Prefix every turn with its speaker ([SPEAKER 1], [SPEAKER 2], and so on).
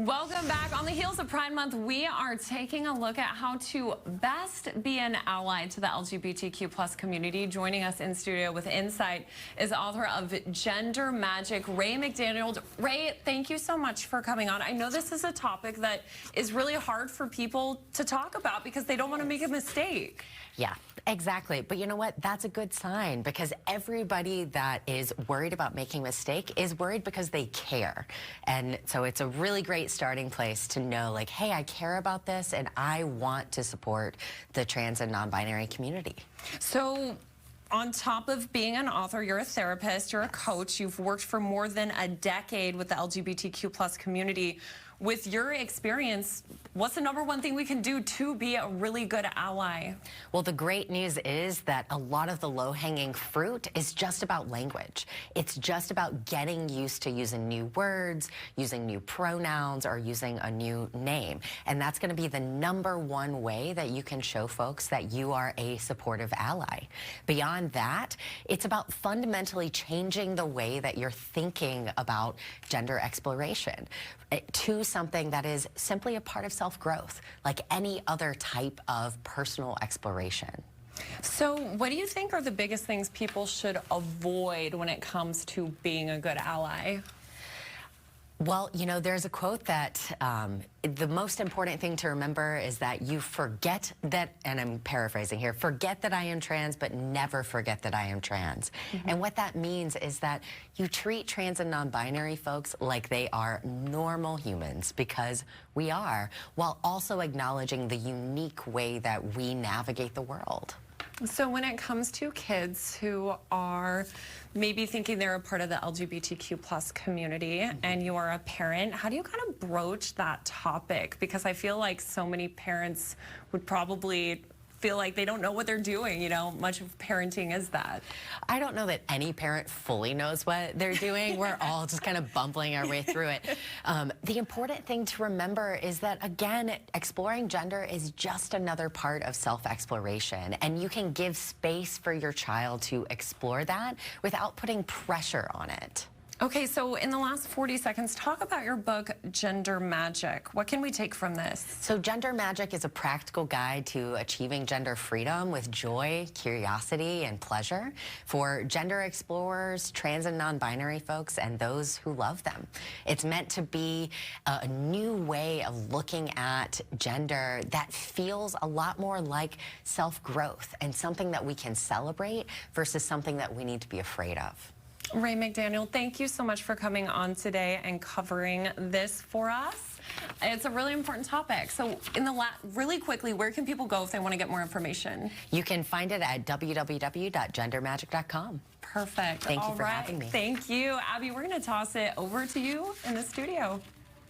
[SPEAKER 1] Welcome back. On the heels of Pride Month, we are taking a look at how to best be an ally to the LGBTQ plus community. Joining us in studio with insight is author of Gender Magic, Ray McDaniel. Ray, thank you so much for coming on. I know this is a topic that is really hard for people to talk about because they don't want to make a mistake.
[SPEAKER 2] Yeah, exactly. But you know what? That's a good sign, because everybody that is worried about making a mistake is worried because they care. And so it's a really great starting place to know, like, hey, I care about this and I want to support the trans and non-binary community.
[SPEAKER 1] So on top of being an author, you're a therapist, you're a coach, you've worked for more than a decade with the LGBTQ plus community. With your experience, what's the #1 thing we can do to be a really good ally?
[SPEAKER 2] Well, the great news is that a lot of the low-hanging fruit is just about language. It's just about getting used to using new words, using new pronouns, or using a new name. And that's going to be the #1 way that you can show folks that you are a supportive ally. Beyond that, it's about fundamentally changing the way that you're thinking about gender exploration to something that is simply a part of self-growth, like any other type of personal exploration.
[SPEAKER 1] So what do you think are the biggest things people should avoid when it comes to being a good ally?
[SPEAKER 2] Well, you know, there's a quote that the most important thing to remember is that you forget that, and I'm paraphrasing here, forget that I am trans, but never forget that I am trans. And what that means is that you treat trans and non-binary folks like they are normal humans, because we are, while also acknowledging the unique way that we navigate the world.
[SPEAKER 1] So when it comes to kids who are maybe thinking they're a part of the LGBTQ plus community and you are a parent, how do you kind of broach that topic? Because I feel like so many parents would probably feel like they don't know what they're doing. You know, much of parenting is that.
[SPEAKER 2] I don't know that any parent fully knows what they're doing. We're all just kind of bumbling our way through it. The important thing to remember is that, again, exploring gender is just another part of self-exploration, and you can give space for your child to explore that without putting pressure on it.
[SPEAKER 1] Okay, so in the last 40 seconds, talk about your book, Gender Magic. What can we take from this?
[SPEAKER 2] So Gender Magic is a practical guide to achieving gender freedom with joy, curiosity, and pleasure for gender explorers, trans and non-binary folks, and those who love them. It's meant to be a new way of looking at gender that feels a lot more like self-growth and something that we can celebrate versus something that we need to be afraid of.
[SPEAKER 1] Ray McDaniel, thank you so much for coming on today and covering this for us. It's a really important topic. So really quickly, where can people go if they want to get more information?
[SPEAKER 2] You can find it at www.gendermagic.com.
[SPEAKER 1] Perfect.
[SPEAKER 2] Thank you for having me.
[SPEAKER 1] Thank you. Abby, we're going to toss it over to you in the studio.